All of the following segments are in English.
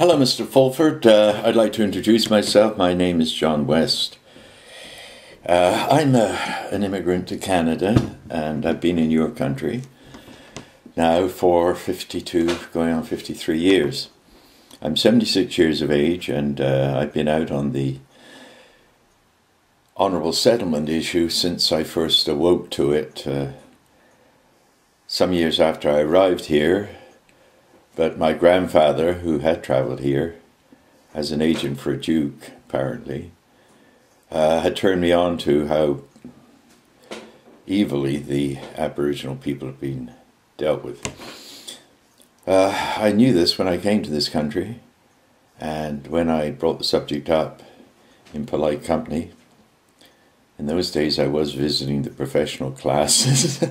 Hello, Mr. Fulford. I'd like to introduce myself. My name is John West. I'm an immigrant to Canada, and I've been in your country now for 52, going on 53 years. I'm 76 years of age, and I've been out on the honourable settlement issue since I first awoke to it some years after I arrived here. But my grandfather, who had travelled here as an agent for a duke, apparently, had turned me on to how evilly the Aboriginal people have been dealt with. I knew this when I came to this country, and when I brought the subject up in polite company. In those days I was visiting the professional classes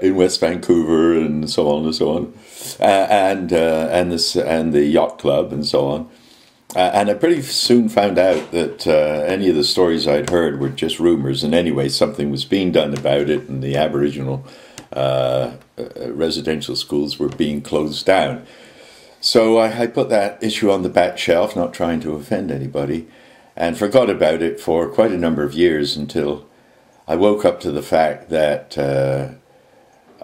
in West Vancouver and so on and so on, and the yacht club and so on. And I pretty soon found out that any of the stories I'd heard were just rumours, and anyway, something was being done about it, and the Aboriginal residential schools were being closed down. So I put that issue on the back shelf, not trying to offend anybody, and forgot about it for quite a number of years until I woke up to the fact that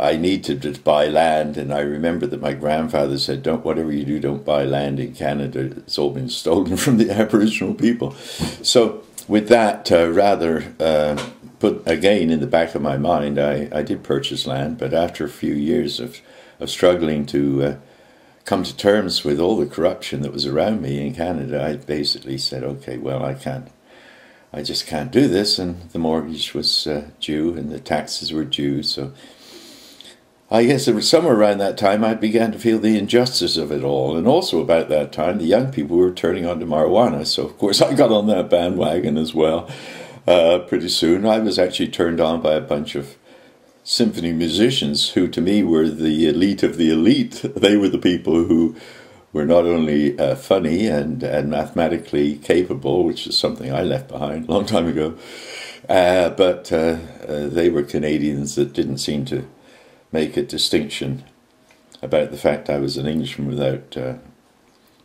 I needed to buy land, and I remember that my grandfather said, whatever you do, don't buy land in Canada. It's all been stolen from the Aboriginal people. So with that put again in the back of my mind, I did purchase land, but after a few years of struggling to come to terms with all the corruption that was around me in Canada, I basically said, okay, well, I just can't do this, and the mortgage was due and the taxes were due, so I guess it was somewhere around that time I began to feel the injustice of it all. And also about that time, the young people were turning on to marijuana. So, of course, I got on that bandwagon as well. Pretty soon, I was actually turned on by a bunch of symphony musicians who, to me, were the elite of the elite. They were the people who were not only funny and mathematically capable, which is something I left behind a long time ago, but they were Canadians that didn't seem to make a distinction about the fact I was an Englishman without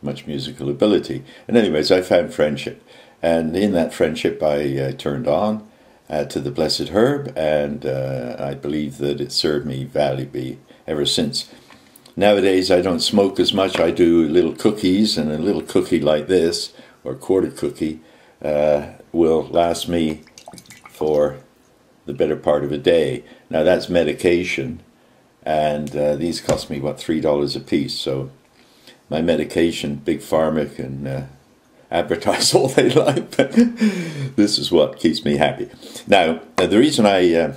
much musical ability. And anyways, I found friendship. And in that friendship, I turned on to the Blessed Herb, and I believe that it served me valuably ever since. Nowadays, I don't smoke as much. I do little cookies, and a little cookie like this, or a quarter cookie, will last me for the better part of a day. Now, that's medication. And these cost me, $3 a piece. So my medication, Big Pharma can advertise all they like, but this is what keeps me happy. Now, the reason I'm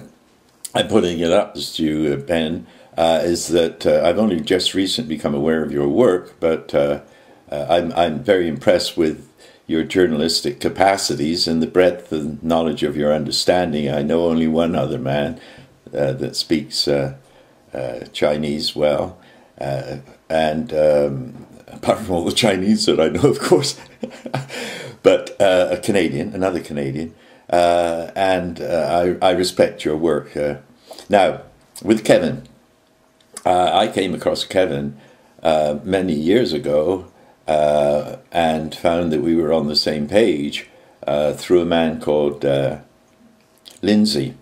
putting it up to you, Ben, is that I've only just recently become aware of your work, but I'm very impressed with your journalistic capacities and the breadth and knowledge of your understanding. I know only one other man that speaks Chinese well, and apart from all the Chinese that I know, of course, but a Canadian, another Canadian, and I respect your work. Now, with Kevin, I came across Kevin many years ago and found that we were on the same page through a man called Lindsay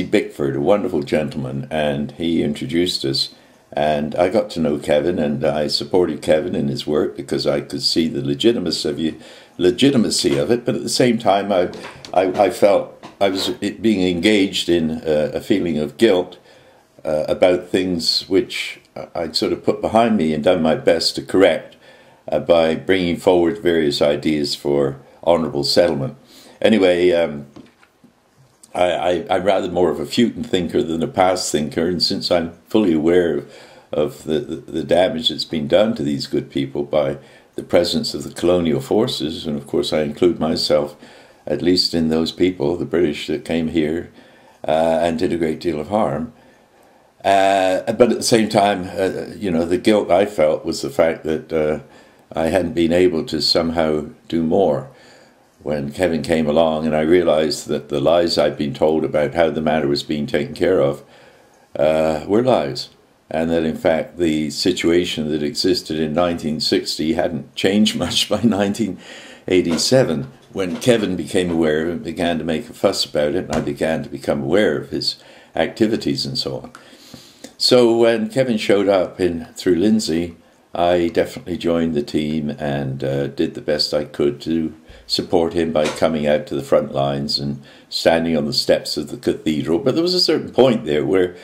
Bickford, a wonderful gentleman, and he introduced us, and I got to know Kevin, and I supported Kevin in his work because I could see the legitimacy of it, but at the same time I felt I was being engaged in a feeling of guilt about things which I'd sort of put behind me and done my best to correct by bringing forward various ideas for honourable settlement. Anyway, I'm rather more of a future thinker than a past thinker, and since I'm fully aware of the damage that's been done to these good people by the presence of the colonial forces, and of course I include myself at least in those people, the British that came here and did a great deal of harm. But at the same time, the guilt I felt was the fact that I hadn't been able to somehow do more. When Kevin came along and I realized that the lies I'd been told about how the matter was being taken care of were lies. and that in fact the situation that existed in 1960 hadn't changed much by 1987, when Kevin became aware of it and began to make a fuss about it, and I began to become aware of his activities and so on. So when Kevin showed up through Lindsay, I definitely joined the team and did the best I could to support him by coming out to the front lines and standing on the steps of the cathedral. But there was a certain point there where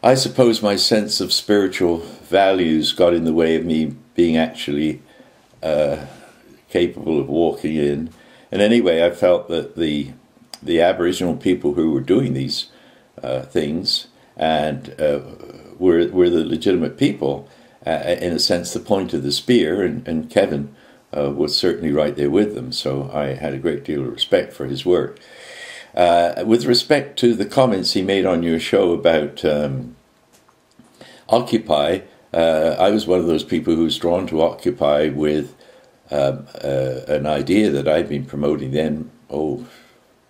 I suppose my sense of spiritual values got in the way of me being actually capable of walking in. And anyway, I felt that the Aboriginal people who were doing these things and were the legitimate people, in a sense, the point of the spear, and Kevin was certainly right there with them. So I had a great deal of respect for his work. With respect to the comments he made on your show about Occupy, I was one of those people who was drawn to Occupy with an idea that I'd been promoting then,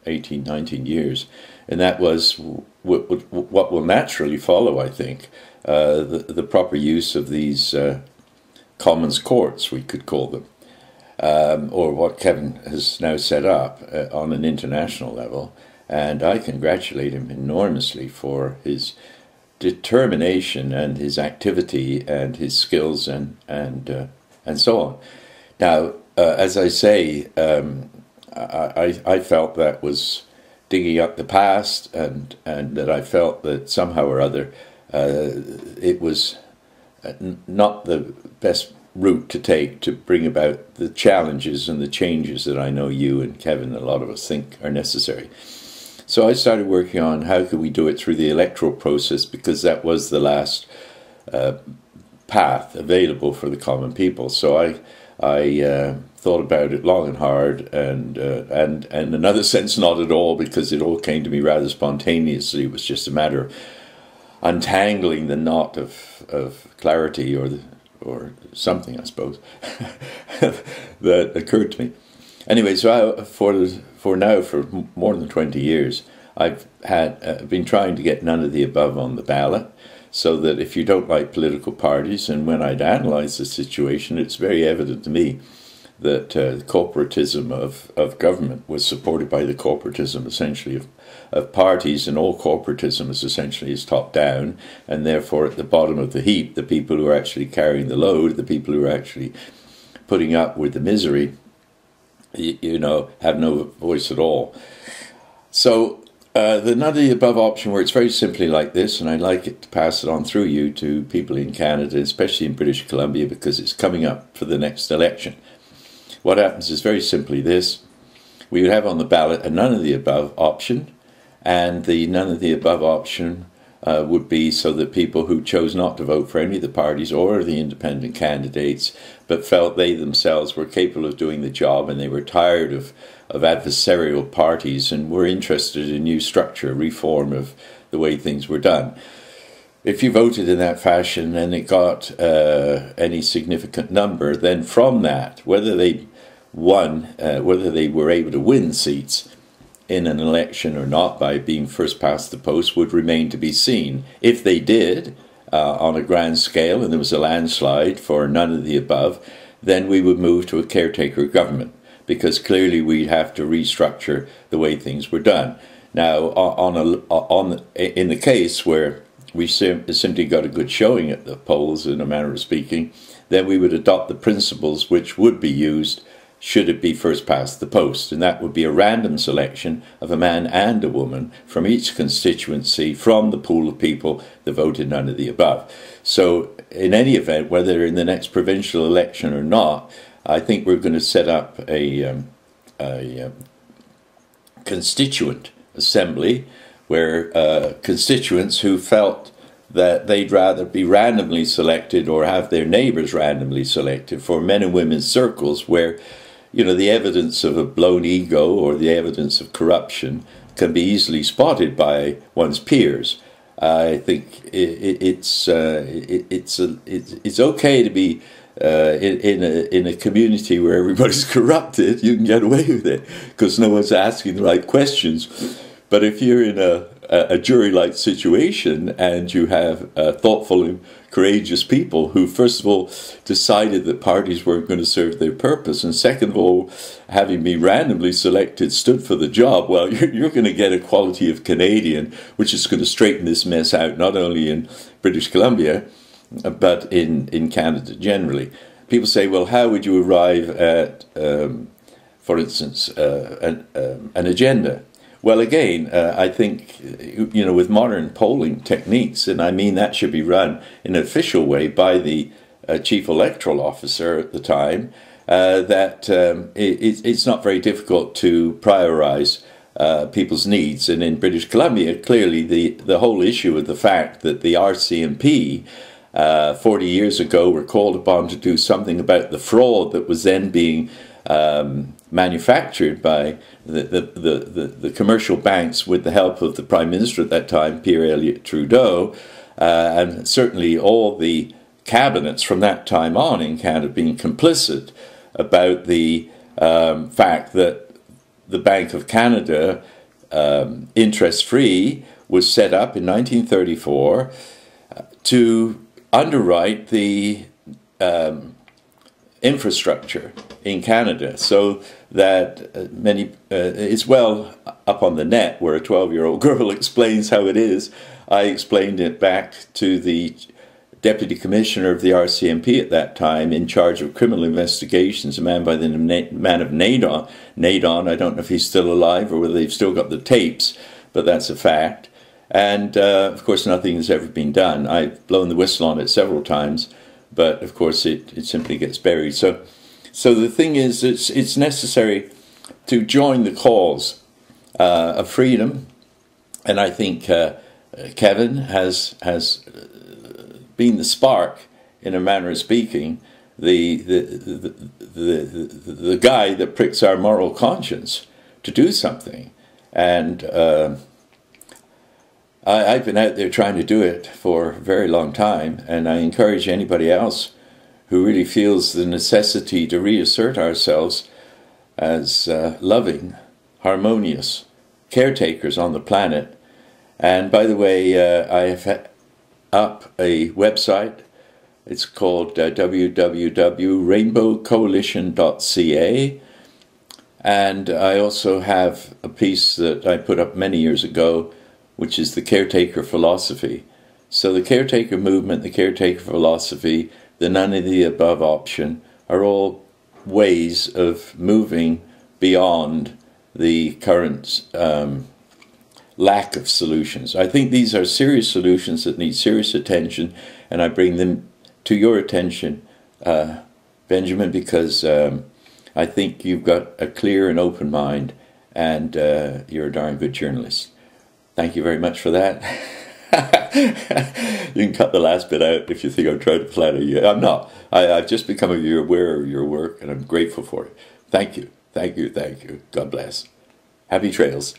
18, 19 years, and that was what will naturally follow, I think, the proper use of these commons courts, we could call them, or what Kevin has now set up on an international level. And I congratulate him enormously for his determination and his activity and his skills and so on. Now, as I say, I felt that was digging up the past, and that I felt that somehow or other it was not the best route to take to bring about the challenges and the changes that I know you and Kevin and a lot of us think are necessary. So I started working on how could we do it through the electoral process, because that was the last path available for the common people. So I thought about it long and hard, and in another sense not at all, because it all came to me rather spontaneously. It was just a matter of untangling the knot of clarity or something, I suppose, that occurred to me. Anyway, so for more than 20 years, I've been trying to get none of the above on the ballot, so that if you don't like political parties, and when I'd analyze the situation, it's very evident to me that the corporatism of government was supported by the corporatism essentially of parties, and all corporatism is essentially top down, and therefore at the bottom of the heap, the people who are actually carrying the load, the people who are actually putting up with the misery, have no voice at all. So the none of the above option works very simply like this, and I'd like it to pass it on through you to people in Canada, especially in British Columbia, because it's coming up for the next election. What happens is very simply this: we would have on the ballot a none of the above option, and the none of the above option would be so that people who chose not to vote for any of the parties or the independent candidates, but felt they themselves were capable of doing the job, and they were tired of adversarial parties and were interested in new structure, reform of the way things were done. If you voted in that fashion and it got any significant number, then from that, whether they were able to win seats in an election or not by being first past the post would remain to be seen. If they did, on a grand scale, and there was a landslide for none of the above, then we would move to a caretaker government, because clearly we'd have to restructure the way things were done. Now, in the case where we simply got a good showing at the polls, in a manner of speaking, then we would adopt the principles which would be used should it be first past the post, and that would be a random selection of a man and a woman from each constituency from the pool of people that voted none of the above. So in any event, whether in the next provincial election or not, I think we're going to set up a constituent assembly where constituents who felt that they'd rather be randomly selected or have their neighbours randomly selected for men and women's circles where the evidence of a blown ego or the evidence of corruption can be easily spotted by one's peers. I think it's okay to be in a community where everybody's corrupted. You can get away with it because no one's asking the right questions. But if you're in a jury-like situation, and you have thoughtful and courageous people who, first of all, decided that parties weren't going to serve their purpose, and second of all, having been randomly selected, stood for the job. Well, you're going to get a quality of Canadian, which is going to straighten this mess out, not only in British Columbia, but in Canada generally. People say, well, how would you arrive at, for instance, an agenda? Well, again, I think, with modern polling techniques, and I mean that should be run in an official way by the chief electoral officer at the time, that it's not very difficult to prioritize people's needs. And in British Columbia, clearly the whole issue of the fact that the RCMP 40 years ago were called upon to do something about the fraud that was then being manufactured by the commercial banks with the help of the Prime Minister at that time, Pierre Elliott Trudeau, and certainly all the cabinets from that time on in Canada being complicit about the fact that the Bank of Canada, interest-free, was set up in 1934 to underwrite the infrastructure in Canada, so that it's well up on the net where a 12-year-old girl explains how it is. I explained it back to the Deputy Commissioner of the RCMP at that time, in charge of criminal investigations, a man by the name of Nadon. I don't know if he's still alive or whether they've still got the tapes, but that's a fact. And of course nothing has ever been done. I've blown the whistle on it several times, but of course it simply gets buried. So the thing is, it's necessary to join the cause of freedom, and I think Kevin has been the spark, in a manner of speaking, the guy that pricks our moral conscience to do something. And I've been out there trying to do it for a very long time, and I encourage anybody else who really feels the necessity to reassert ourselves as loving, harmonious caretakers on the planet. And by the way, I have up a website. It's called www.rainbowcoalition.ca, and I also have a piece that I put up many years ago, which is the caretaker philosophy. So the caretaker movement, the caretaker philosophy, the none of the above option are all ways of moving beyond the current lack of solutions. I think these are serious solutions that need serious attention, and I bring them to your attention, Benjamin, because I think you've got a clear and open mind, and you're a darn good journalist. Thank you very much for that. You can cut the last bit out if you think I'm trying to flatter you. I'm not. I've just become aware of your work, and I'm grateful for it. Thank you. Thank you. Thank you. God bless. Happy trails.